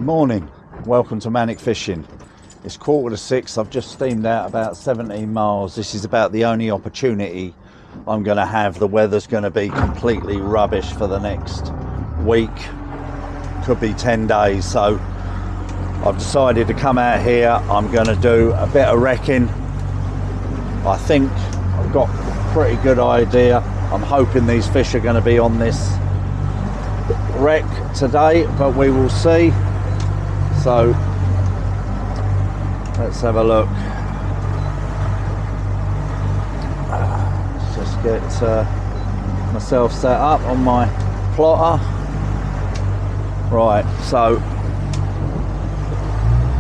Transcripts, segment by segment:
Morning, welcome to Manic Fishing. It's 5:45. I've just steamed out about 17 miles. This is about the only opportunity I'm going to have. The weather's going to be completely rubbish for the next week, could be 10 days. So I've decided to come out here. I'm going to do a bit of wrecking. I think I've got a pretty good idea. I'm hoping these fish are going to be on this wreck today, but we will see. So let's have a look. Let's just get myself set up on my plotter. Right, so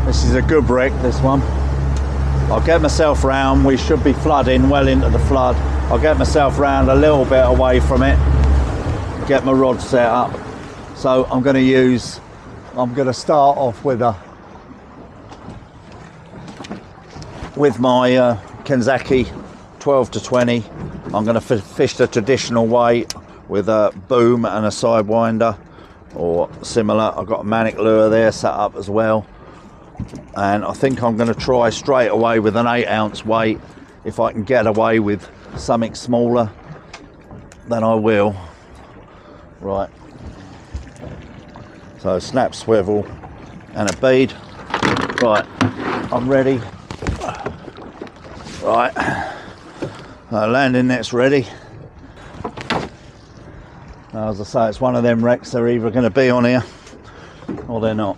this is a good wreck, this one. I'll get myself round. We should be flooding, well into the flood. I'll get myself round a little bit away from it, get my rod set up. So I'm going to start off with my Kenzaki 12 to 20. I'm going to fish the traditional way with a boom and a sidewinder or similar. I've got a Manic lure there set up as well, and I think I'm going to try straight away with an 8-ounce weight. If I can get away with something smaller, then I will. Right, so snap, swivel and a bead. Right, I'm ready. Right, landing net's ready. Now, as I say, it's one of them wrecks. They're either going to be on here or they're not.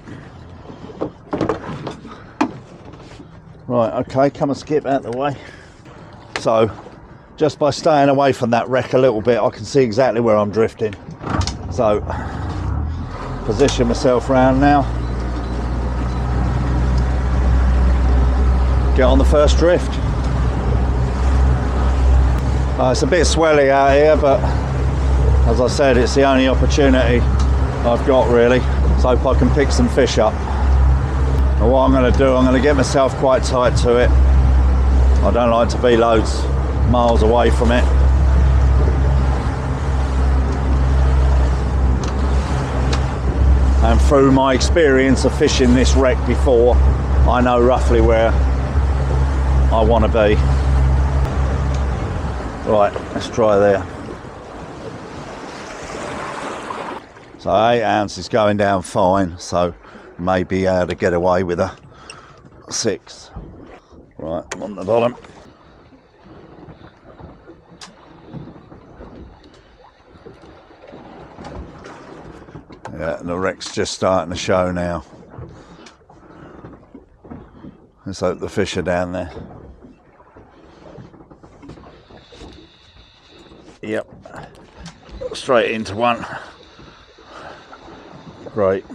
Right, okay, come and skip out the way. So just by staying away from that wreck a little bit, I can see exactly where I'm drifting. So position myself round now, get on the first drift. It's a bit swelly out here, but as I said, it's the only opportunity I've got really. So hope I can pick some fish up. And what I'm going to do, I'm going to get myself quite tight to it. I don't like to be loads miles away from it. And through my experience of fishing this wreck before, I know roughly where I want to be. Right, let's try there. So 8 ounces going down fine, so maybe able to get away with a 6. Right, I'm on the bottom. Yeah, the wreck's just starting to show now. Let's hope the fish are down there. Yep, straight into one. Great.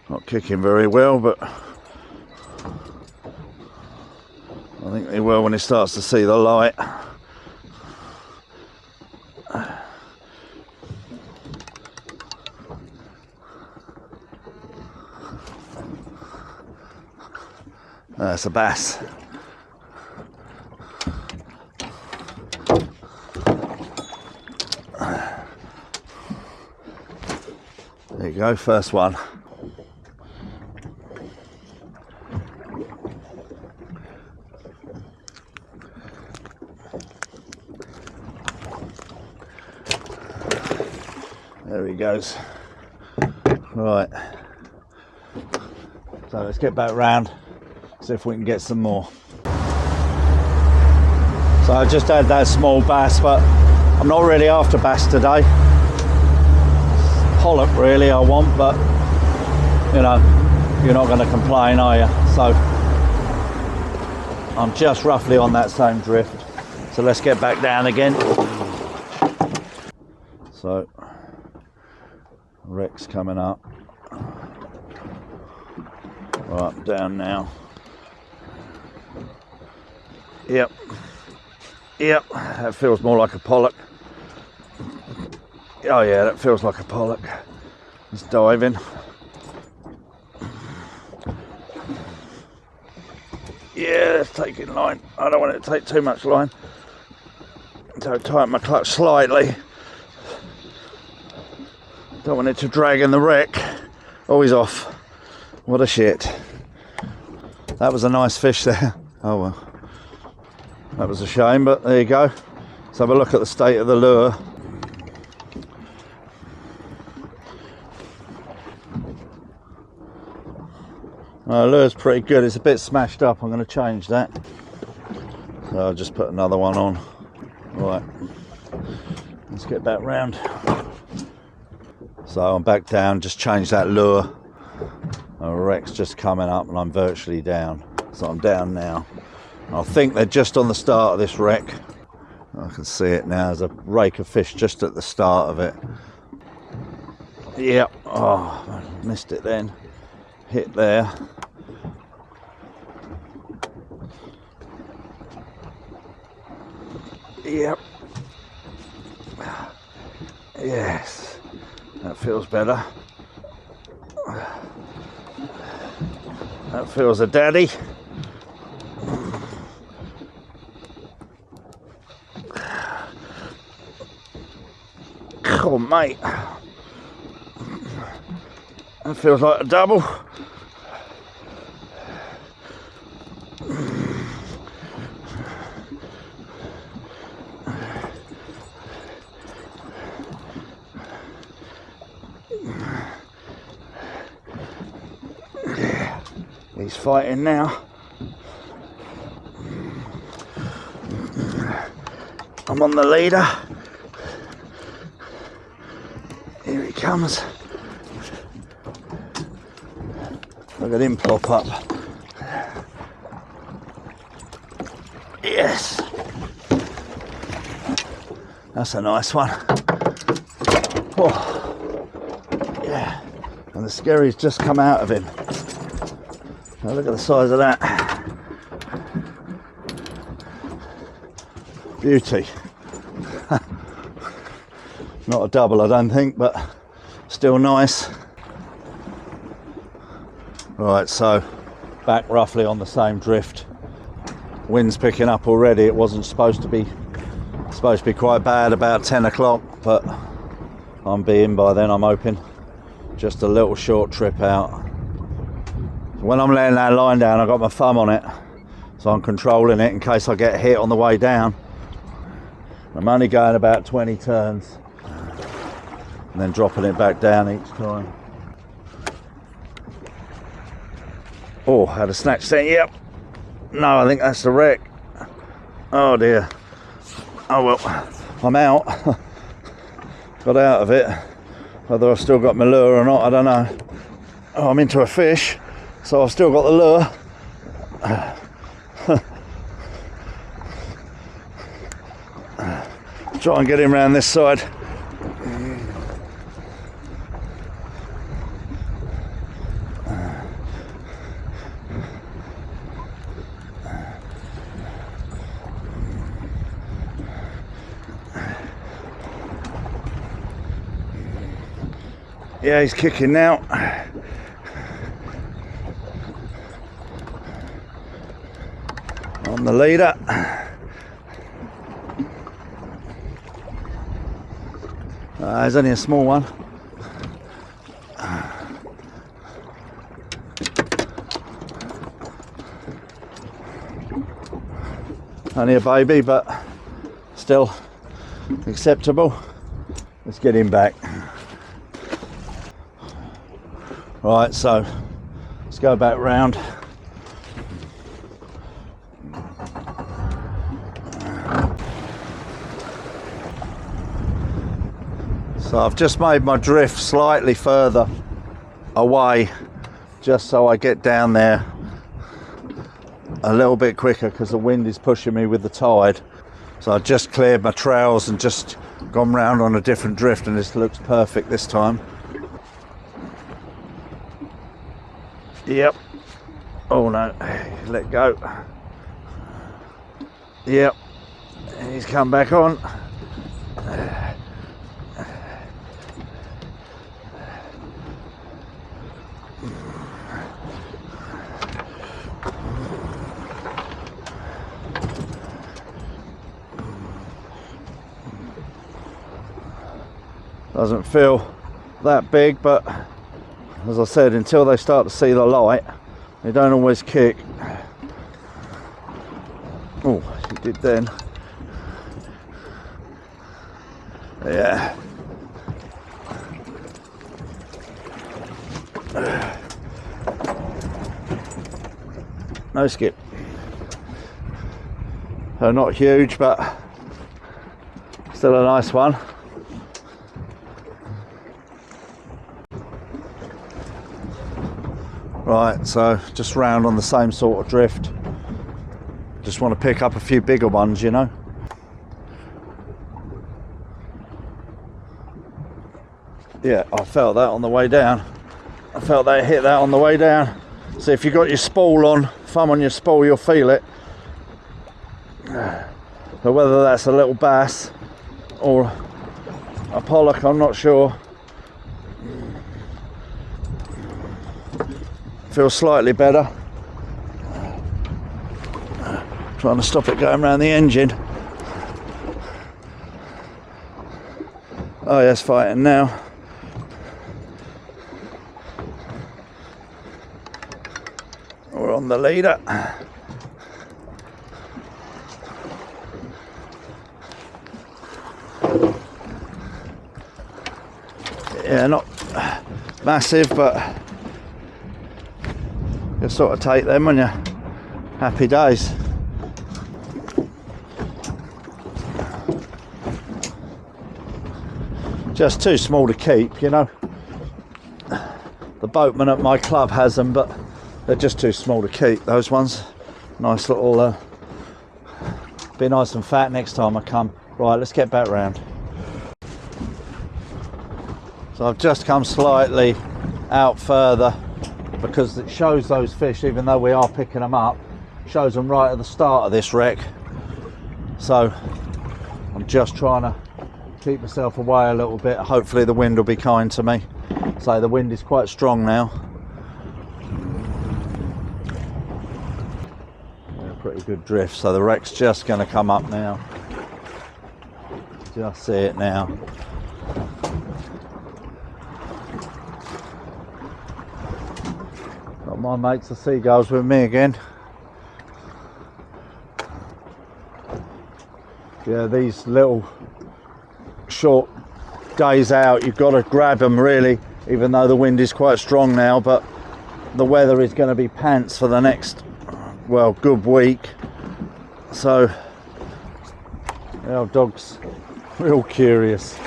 Not kicking very well, but I think they will when he starts to see the light. That's a bass. There you go, first one. There he goes. Right. So let's get back round. See if we can get some more. So I just had that small bass, but I'm not really after bass today. It's pollock really I want, but you know, you're not going to complain, are you? So I'm just roughly on that same drift. So let's get back down again. So wreck's coming up. Right, down now. Yep, that feels more like a pollock. Oh yeah, that feels like a pollock. It's diving. Yeah, it's taking line. I don't want it to take too much line. So tighten my clutch slightly. Don't want it to drag in the wreck. Oh, he's off. What a shit. That was a nice fish there. Oh well. That was a shame, but there you go. Let's have a look at the state of the lure. The lure's pretty good. It's a bit smashed up. I'm going to change that. So I'll just put another one on. Right. Let's get back round. So I'm back down. Just change that lure. The wreck's just coming up and I'm virtually down. So I'm down now. I think they're just on the start of this wreck. I can see it now. There's a rake of fish just at the start of it. Yep. Oh, I missed it then. Hit there. Yep. Yes. That feels better. That feels a daddy. Oh, mate. That feels like a double. He's fighting now. I'm on the leader. Here he comes. Look at him plop up. Yes. That's a nice one. Oh. Yeah. And the skerry's just come out of him. Now look at the size of that. Beauty. Not a double, I don't think, but still nice. Right, so back roughly on the same drift. Wind's picking up already. It wasn't supposed to be quite bad about 10 o'clock, but I'm being by then, I'm hoping. Just a little short trip out. When I'm letting that line down, I've got my thumb on it, so I'm controlling it in case I get hit on the way down. I'm only going about 20 turns and then dropping it back down each time. Oh, had a snatch there. Yep. No, I think that's the wreck. Oh dear. Oh well, I'm out. Got out of it. Whether I've still got my lure or not, I don't know. Oh, I'm into a fish. So I've still got the lure. Try and get him around this side. Yeah, he's kicking now. On the leader. There's only a small one. Only a baby, but still acceptable. Let's get him back. Right, so let's go back round. So I've just made my drift slightly further away just so I get down there a little bit quicker because the wind is pushing me with the tide. So I just cleared my trails and just gone round on a different drift, and this looks perfect this time. Yep. Oh no, let go. Yep. He's come back on. Doesn't feel that big, but as I said, until they start to see the light, they don't always kick. Oh, he did then. Yeah. No skip. So not huge, but still a nice one. Right, so just round on the same sort of drift. Just want to pick up a few bigger ones, you know. Yeah, I felt that on the way down. I felt that hit that on the way down. So if you've got your spool on, thumb on your spool, you'll feel it. But whether that's a little bass or a pollock, I'm not sure. Feels slightly better. Trying to stop it going around the engine. Oh yes, fighting now. We're on the leader. Yeah, not massive, but you sort of take them when you're happy days. Just too small to keep, you know. The boatman at my club has them, but they're just too small to keep, those ones. Nice little, be nice and fat next time I come. Right, let's get back round. So I've just come slightly out further because it shows those fish, even though we are picking them up, shows them right at the start of this wreck. So I'm just trying to keep myself away a little bit. Hopefully the wind will be kind to me. So the wind is quite strong now. Yeah, pretty good drift. So the wreck's just going to come up now. Just see it now. Got my mates the seagulls with me again. Yeah, these little short days out, you've got to grab them really, even though the wind is quite strong now, but the weather is going to be pants for the next, well, good week. So the old dog's real curious.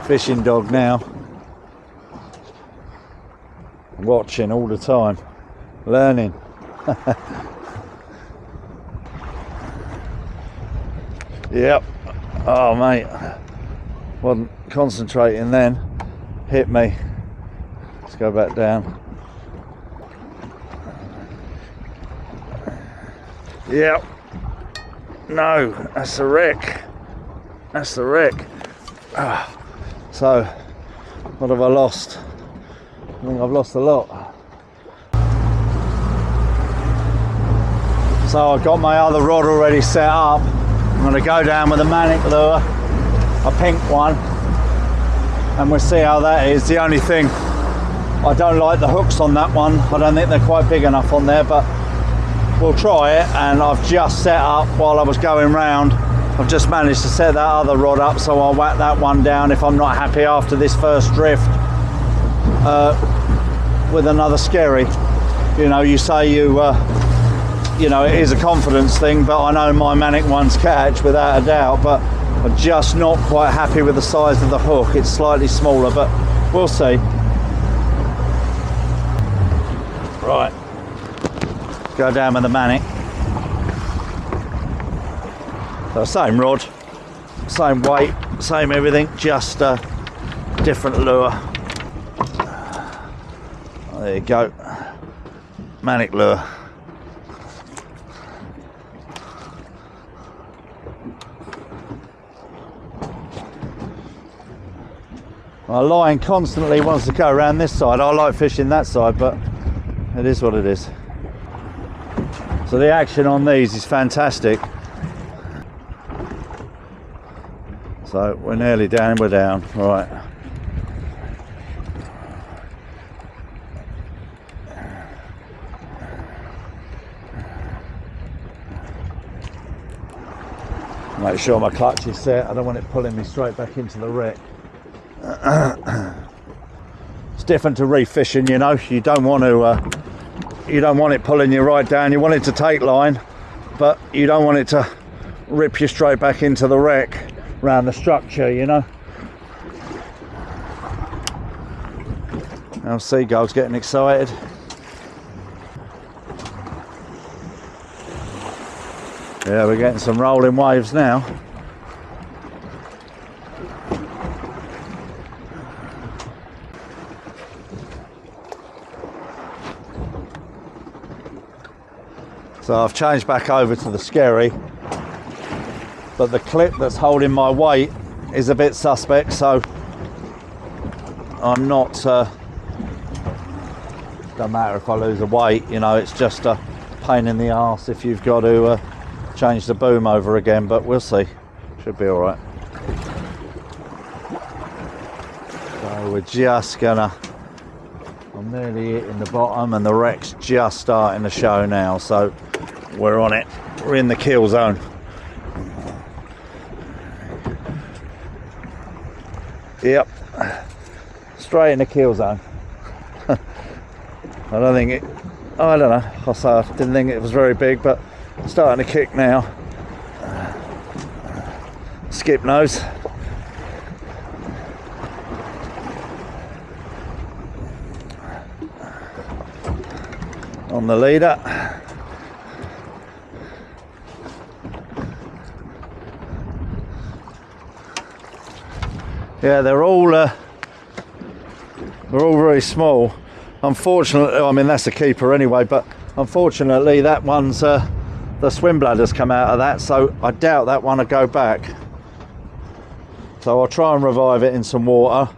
Fishing dog now. Watching all the time, learning. Yep. Oh mate, wasn't concentrating then. Hit me. Let's go back down. Yep. No, that's the wreck. That's the wreck. So what have I lost? I think I've lost a lot. So I've got my other rod already set up. I'm going to go down with a Manic lure, a pink one, and we'll see how that is. The only thing, I don't like the hooks on that one. I don't think they're quite big enough on there, but we'll try it. And I've just set up, while I was going round, I've just managed to set that other rod up, so I'll whack that one down if I'm not happy after this first drift. With another skerry. You know, you say you know, it is a confidence thing, but I know my Manic ones catch without a doubt, but I'm just not quite happy with the size of the hook. It's slightly smaller, but we'll see. Right, go down with the Manic. So same rod, same weight, same everything, just a different lure. There you go, Manic lure. My line constantly wants to go around this side. I like fishing that side, but it is what it is. So the action on these is fantastic. So we're nearly down, we're down, right. Make sure my clutch is set. I don't want it pulling me straight back into the wreck. It's different to reef fishing, you know. You don't want it pulling you right down. You want it to take line, but you don't want it to rip you straight back into the wreck around the structure, you know. Now seagull's getting excited. Yeah, we're getting some rolling waves now. So I've changed back over to the skerry, but the clip that's holding my weight is a bit suspect, so I'm not, don't matter if I lose the weight, you know, it's just a pain in the arse if you've got to change the boom over again, but we'll see. Should be all right. So we're just gonna, I'm nearly hitting the bottom and the wreck's just starting to show now, so we're on it. We're in the kill zone. Yep, straight in the kill zone. I don't think it, I don't know, I'll say I didn't think it was very big, but starting to kick now. Skip nose. On the leader. Yeah, they're all very small. Unfortunately, I mean that's a keeper anyway, but unfortunately that one's the swim bladder's come out of that, so I doubt that one will go back. So I'll try and revive it in some water,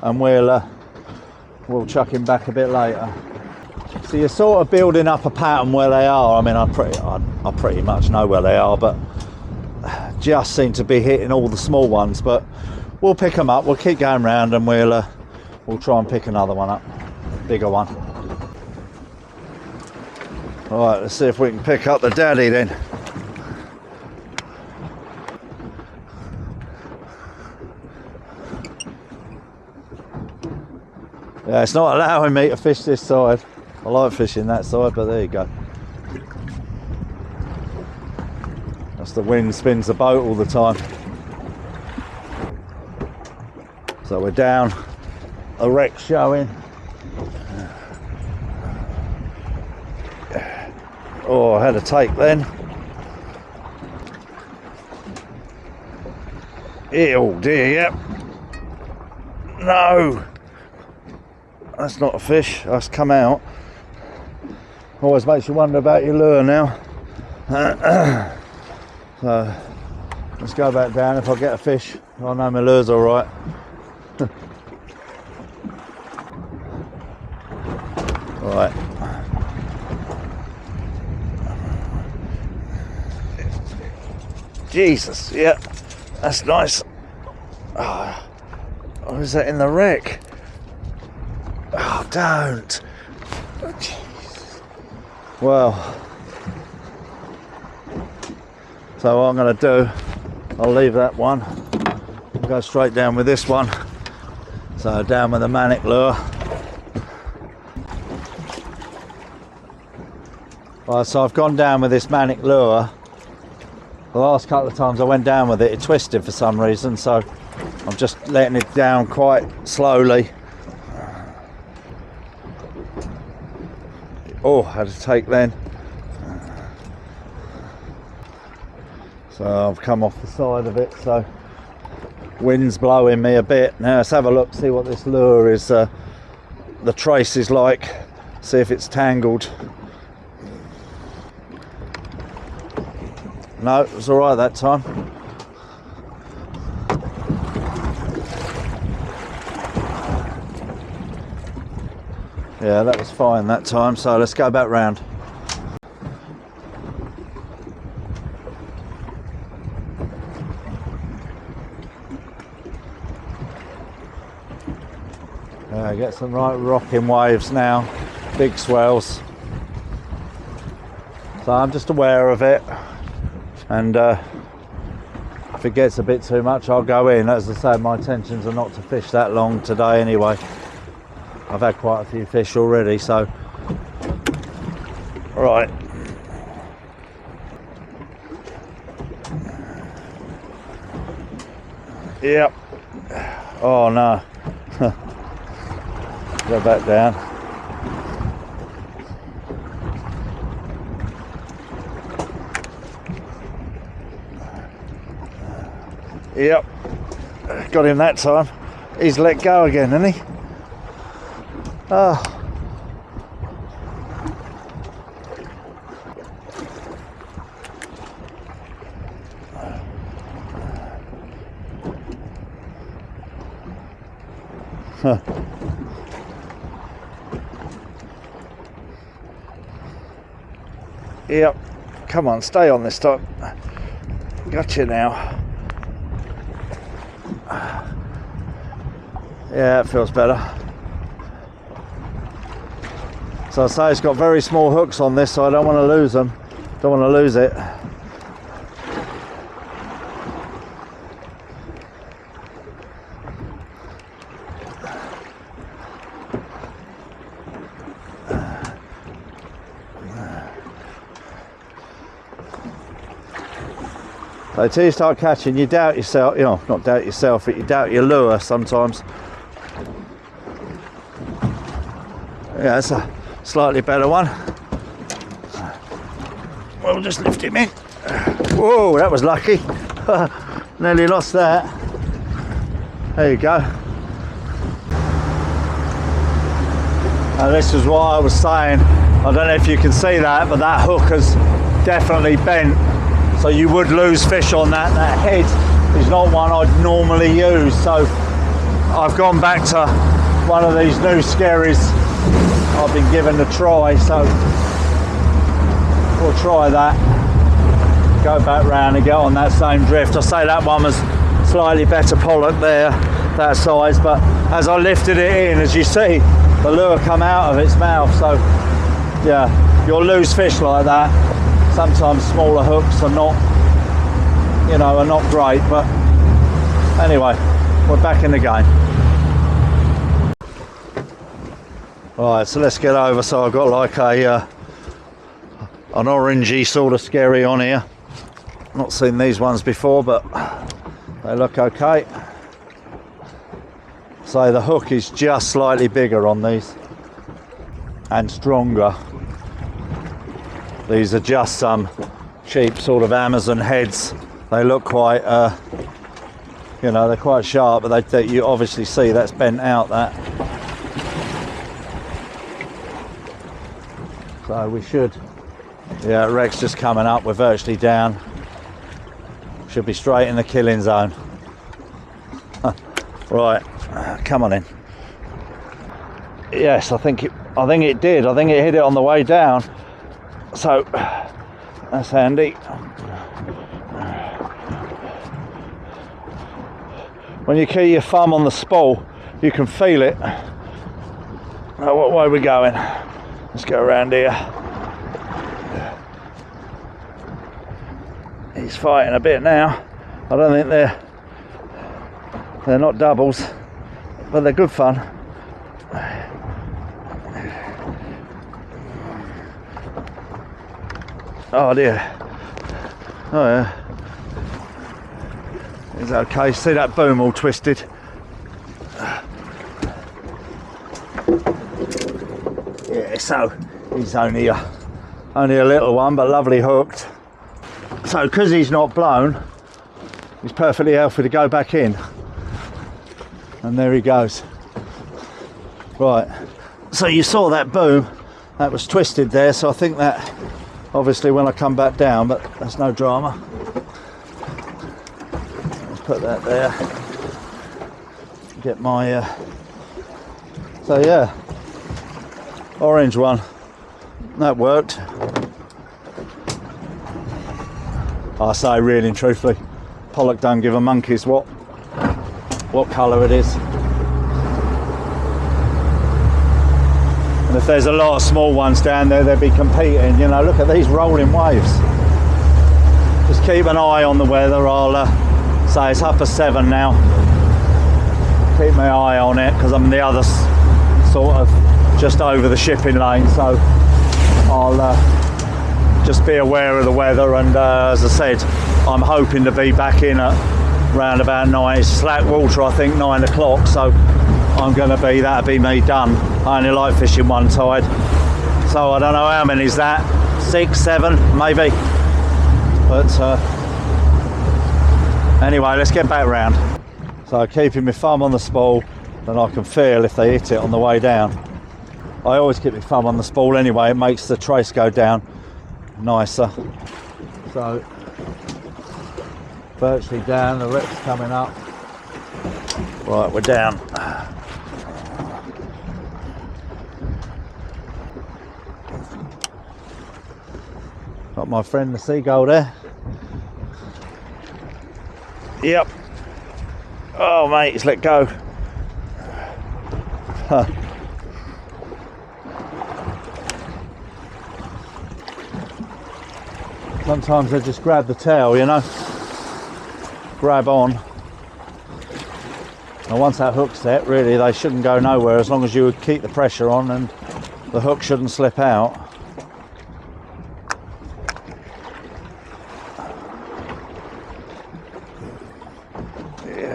and we'll chuck him back a bit later. So you're sort of building up a pattern where they are. I mean, I pretty much know where they are, but just seem to be hitting all the small ones. But we'll pick them up. We'll keep going round, and we'll try and pick another one up, bigger one. All right, let's see if we can pick up the daddy then. Yeah, it's not allowing me to fish this side. I like fishing that side, but there you go. That's the wind spins the boat all the time. So we're down, a wreck showing. Oh, I had a take then. Oh dear, yep. No, that's not a fish, that's come out. Always makes you wonder about your lure now. So let's go back down. If I get a fish, I know my lure's all right. Right. Jesus, yeah, that's nice. Oh, or is that in the wreck? Oh, don't. Oh, jeez. Well, so what I'm going to do, I'll leave that one. I'll go straight down with this one. So down with the Manic lure. Right, so I've gone down with this Manic lure. The last couple of times I went down with it, it twisted for some reason, so I'm just letting it down quite slowly. Oh, I had to take then. So I've come off the side of it, so wind's blowing me a bit. Now let's have a look, see what this lure is, the trace is like, see if it's tangled. No, it was all right that time. Yeah, that was fine that time, so let's go back round. I get some right rocking waves now, big swells. So I'm just aware of it, and if it gets a bit too much, I'll go in. As I say, my intentions are not to fish that long today anyway. I've had quite a few fish already, so right. Yep. Oh no. Go back down. Yep. Got him that time. He's let go again, hasn't he? Oh. Huh. Yep. Come on, stay on this time. Gotcha now. Yeah, it feels better. So I say it's got very small hooks on this, so I don't want to lose them. Don't want to lose it. So until you start catching, you doubt yourself, you know, not doubt yourself, but you doubt your lure sometimes. Yeah, it's a slightly better one. We'll just lift him in. Whoa, that was lucky. Nearly lost that. There you go. Now this is what I was saying. I don't know if you can see that, but that hook has definitely bent. So you would lose fish on that. That head is not one I'd normally use. So I've gone back to one of these new skerries I've been given a try. So we'll try that. Go back round and get on that same drift. I say that one was slightly better pollock there, that size. But as I lifted it in, as you see, the lure come out of its mouth. So yeah, you'll lose fish like that. Sometimes smaller hooks are not, you know, are not great, but anyway, we're back in the game. Right, so let's get over. So I've got like a an orangey sort of skerry on here. Not seen these ones before, but they look okay. So the hook is just slightly bigger on these and stronger. These are just some cheap sort of Amazon heads. They look quite, you know, they're quite sharp, but they, you obviously see that's bent out, that. So we should, yeah, wreck's just coming up. We're virtually down. Should be straight in the killing zone. Right, come on in. Yes, I think it did. I think it hit it on the way down. So that's handy. When you keep your thumb on the spool, you can feel it. Now, what way are we going? Let's go around here. He's fighting a bit now. I don't think they're not doubles, but they're good fun. Oh dear. Oh yeah. It's okay. See that boom all twisted? Yeah, so he's only a little one, but lovely hooked. So because he's not blown, he's perfectly healthy to go back in. And there he goes. Right. So you saw that boom. That was twisted there, so I think that obviously when I come back down, but that's no drama. Let's put that there. Get my, so yeah, orange one, that worked. I say really and truthfully, pollock don't give a monkey's what colour it is. if there's a lot of small ones down there, they'd be competing. You know, look at these rolling waves. Just keep an eye on the weather. I'll say it's up to 7 now. Keep my eye on it because I'm the other sort of just over the shipping lane, so I'll just be aware of the weather. And as I said, I'm hoping to be back in at round about 9. It's slack water, I think 9 o'clock, so I'm going to be, that'll be me done. I only like fishing one tide, so I don't know how many is that, 6, 7 maybe, but anyway, let's get back round. So keeping my thumb on the spool, then I can feel if they hit it on the way down. I always keep my thumb on the spool anyway, it makes the trace go down nicer. So virtually down, the wreck's coming up. Right, we're down. Got my friend the seagull there. Yep. Oh mate, he's let go. Huh. Sometimes they just grab the tail, you know. Grab on. And once that hook's set, really they shouldn't go nowhere as long as you keep the pressure on and the hook shouldn't slip out.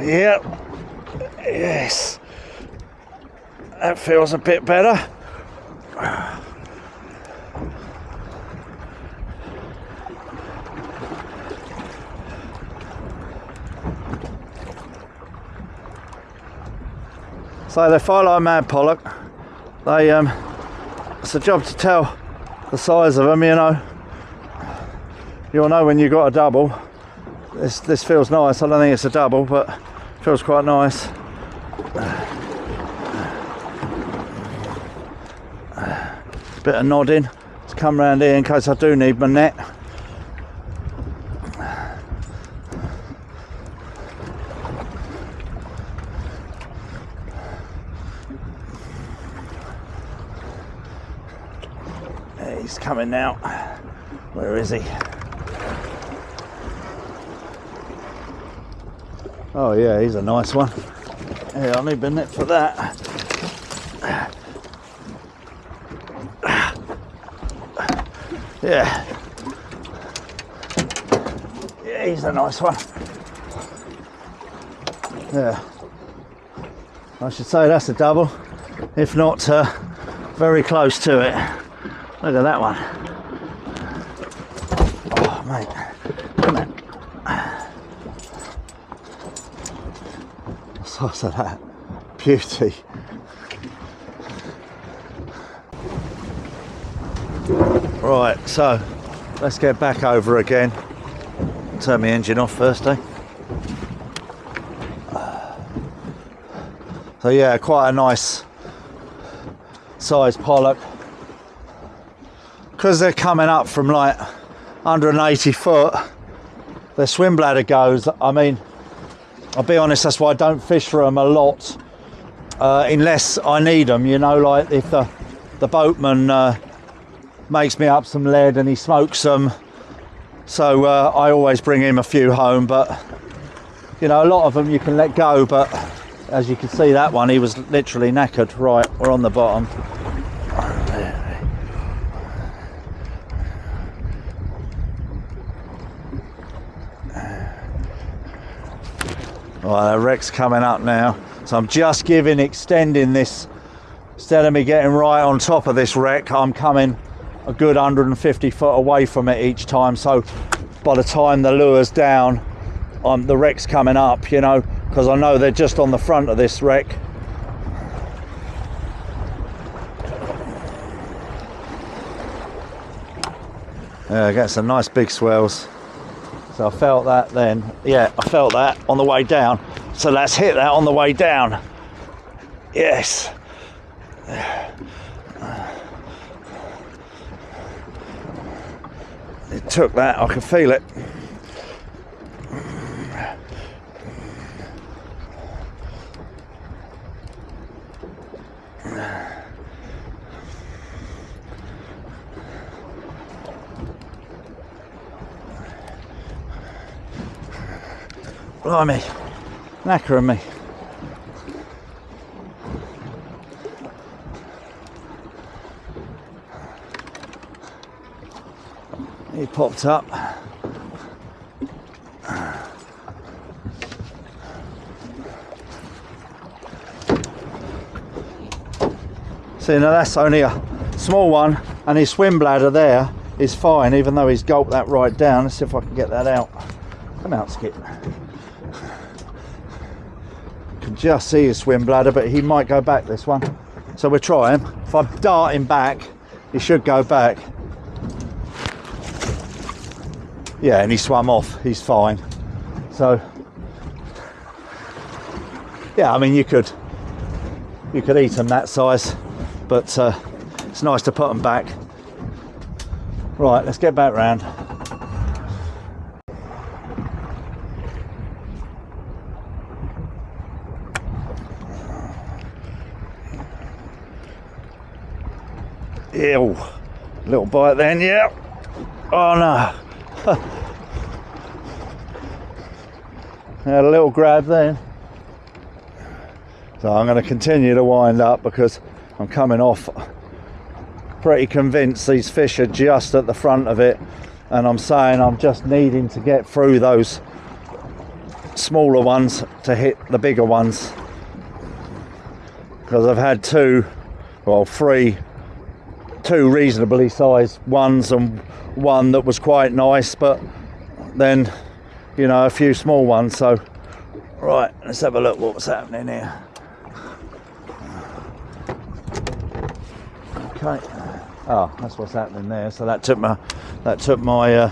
Yep. Yes. That feels a bit better. So they fly like mad pollock. They it's a job to tell the size of them, you know. You'll know when you've got a double. This feels nice. I don't think it's a double, but it feels quite nice. Bit of nodding. Let's come round here in case I do need my net. He's coming now. Where is he? Oh yeah, he's a nice one. Yeah, I need my net for that. Yeah. Yeah, he's a nice one. Yeah. I should say that's a double, if not very close to it. Look at that one. Oh, mate. Come on. The size of that. Beauty. Right, so let's get back over again. Turn my engine off first, eh? So yeah, quite a nice size pollock. Because they're coming up from like 180 foot, their swim bladder goes. I mean, I'll be honest, that's why I don't fish for them a lot unless I need them, you know, like if the boatman makes me up some lead and he smokes them, so I always bring him a few home. But you know, a lot of them you can let go, but as you can see, that one, he was literally knackered. Right, we're on the bottom. Right, the wreck's coming up now, so I'm just extending this. Instead of me getting right on top of this wreck, I'm coming a good 150 foot away from it each time, so by the time the lure's down, the wreck's coming up, you know, because I know they're just on the front of this wreck. Yeah, I get some nice big swells. So I felt that then. Yeah, I felt that on the way down. So let's hit that on the way down. Yes. It took that, I could feel it. Blimey, knackering me. He popped up. See, now that's only a small one, and his swim bladder there is fine, even though he's gulped that right down. Let's see if I can get that out. Come out, Skip. Can just see his swim bladder, but he might go back, this one. So we'll try him. If I dart him back, he should go back. Yeah, and he swam off. He's fine. So yeah, I mean, you could eat them that size, but it's nice to put them back. Right, let's get back round. Ew, little bite then, yeah. Oh no. Had a little grab then. So I'm going to continue to wind up because I'm coming off pretty convinced these fish are just at the front of it, and I'm saying I'm just needing to get through those smaller ones to hit the bigger ones, because I've had two reasonably sized ones and one that was quite nice, but then, you know, a few small ones. So right, let's have a look what's happening here. Okay, oh, that's what's happening there. So that took my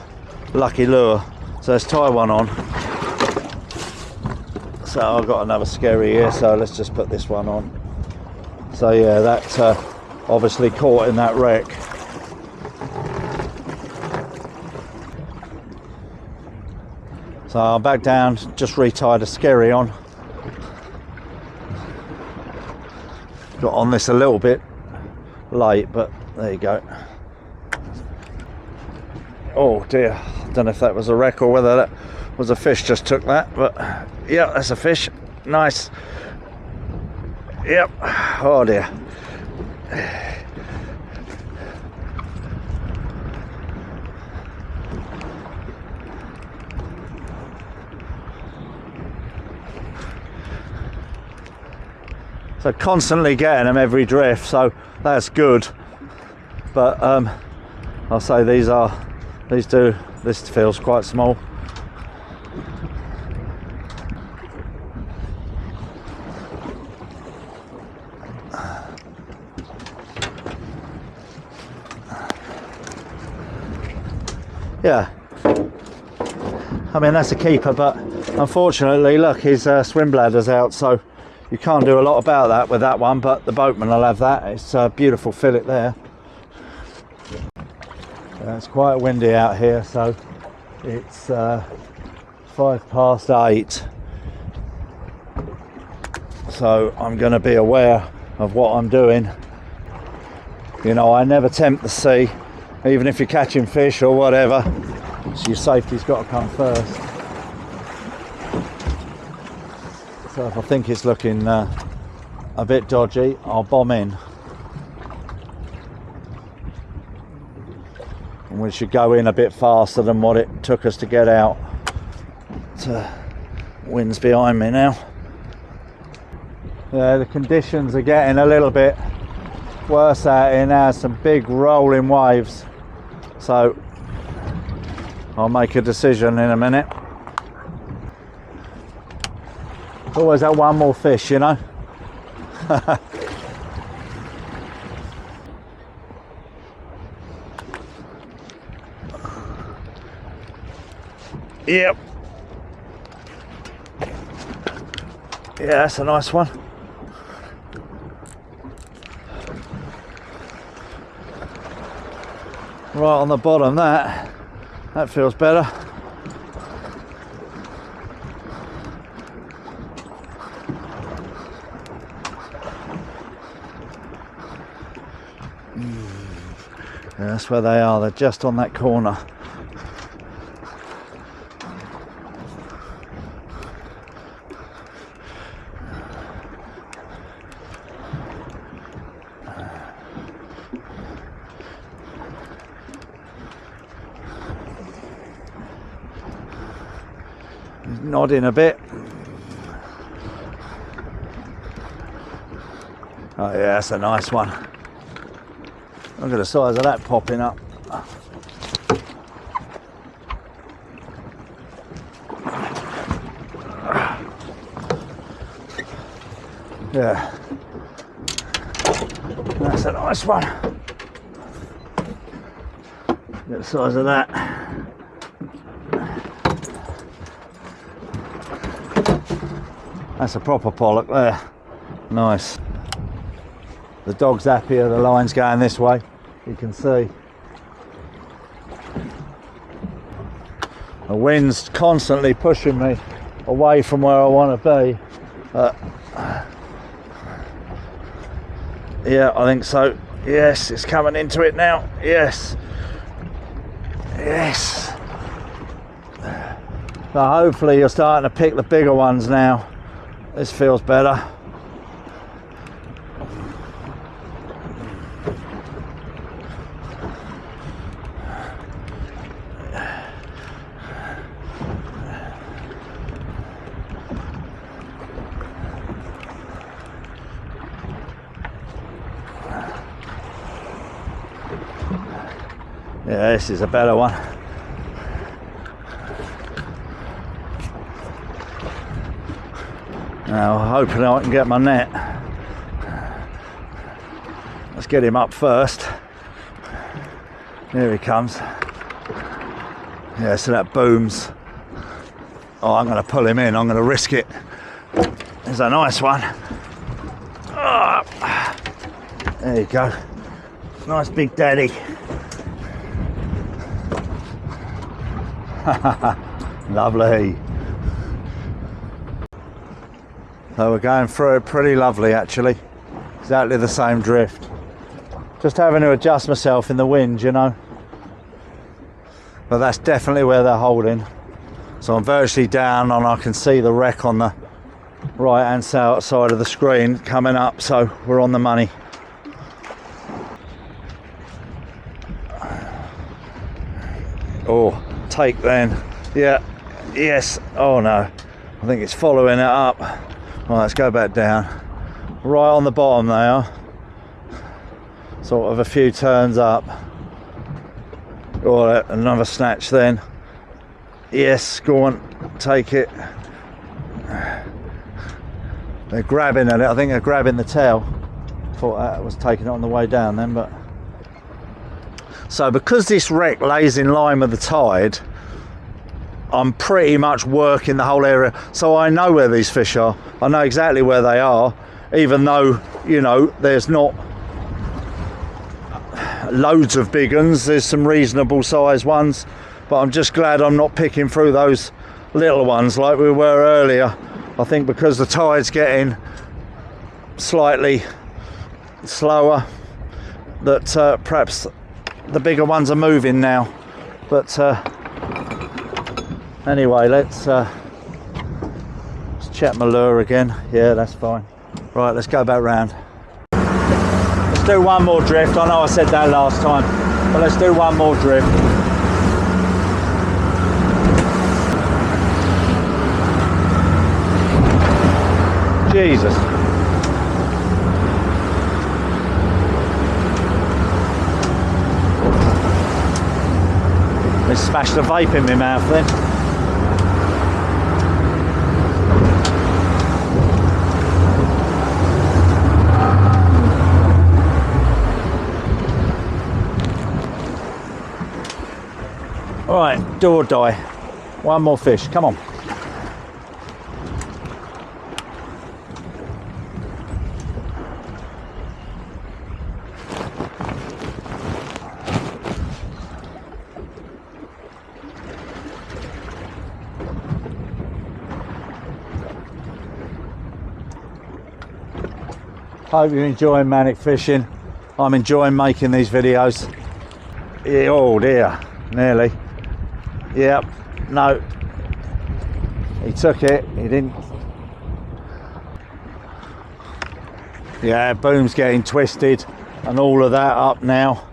lucky lure. So let's tie one on. So I've got another skerry here, so let's just put this one on. So yeah, that obviously caught in that wreck. So I'm back down, just retied a skerry on. Got on this a little bit late, but there you go. Oh dear, I don't know if that was a wreck or whether that was a fish just took that, but yeah, that's a fish. Nice. Yep. Oh dear. So constantly getting them every drift, so that's good. But I'll say this feels quite small. Yeah, I mean, that's a keeper, but unfortunately, look, his swim bladder's out, so you can't do a lot about that with that one, but the boatman will have that. It's a beautiful fillet there. It's quite windy out here, so it's 8:05. So I'm going to be aware of what I'm doing. You know, I never tempt the sea, even if you're catching fish or whatever. So your safety's got to come first. So if I think it's looking a bit dodgy, I'll bomb in. And we should go in a bit faster than what it took us to get out. Wind's behind me now. Yeah, the conditions are getting a little bit worse out here now. Some big rolling waves. So I'll make a decision in a minute. Always that one more fish, you know. Yep. Yeah, that's a nice one. Right on the bottom, that feels better. Yeah, that's where they are. They're just on that corner. nodding a bit. Oh yeah, that's a nice one. Look at the size of that popping up. Yeah, that's a nice one. Get the size of that. That's a proper pollock there. Nice. The dog's happier, the line's going this way, you can see. The wind's constantly pushing me away from where I want to be. Yeah, I think so. Yes, it's coming into it now. Yes. Yes. So hopefully you're starting to pick the bigger ones now. This feels better. Yeah, this is a better one. Now, hoping I can get my net. Let's get him up first. Here he comes. Yeah, so that booms. Oh, I'm going to pull him in. I'm going to risk it. There's a nice one. Oh, there you go. Nice big daddy. Lovely. So we're going through it pretty lovely actually. Exactly the same drift. Just having to adjust myself in the wind, you know. But that's definitely where they're holding. So I'm virtually down and I can see the wreck on the right hand side of the screen coming up, so we're on the money. Oh, take then. Yeah, yes. Oh no, I think it's following it up. Right, let's go back down. Right on the bottom they are. Sort of a few turns up. Oh, another snatch then. Yes, go on, take it. They're grabbing at it. I think they're grabbing the tail. Thought that was taking it on the way down then, but. So because this wreck lays in line with the tide, I'm pretty much working the whole area, so I know where these fish are. I know exactly where they are, even though, you know, there's not loads of big ones. There's some reasonable sized ones, but I'm just glad I'm not picking through those little ones like we were earlier. I think because the tide's getting slightly slower, that perhaps the bigger ones are moving now. But anyway, let's check my lure again. Yeah, that's fine. Right, let's go back round. Let's do one more drift. I know I said that last time, but let's do one more drift. Jesus. Let's smash the vape in my mouth then. Alright, do or die. One more fish, come on. Hope you're enjoying Manic fishing. I'm enjoying making these videos. Yeah, oh dear, nearly. Yep, no. He took it, he didn't. Yeah, boom's getting twisted and all of that up now.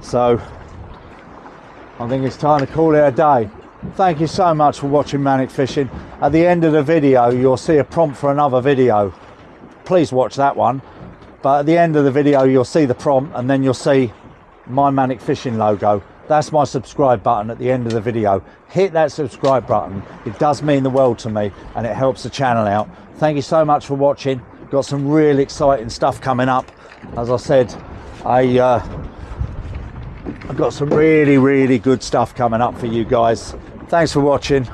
So I think it's time to call it a day. Thank you so much for watching Manic Fishing. At the end of the video, you'll see a prompt for another video. Please watch that one. But at the end of the video, you'll see the prompt, and then you'll see my Manic Fishing logo. That's my subscribe button at the end of the video. Hit that subscribe button. It does mean the world to me, and it helps the channel out. Thank you so much for watching. Got some really exciting stuff coming up. As I said, I've got some really good stuff coming up for you guys. Thanks for watching.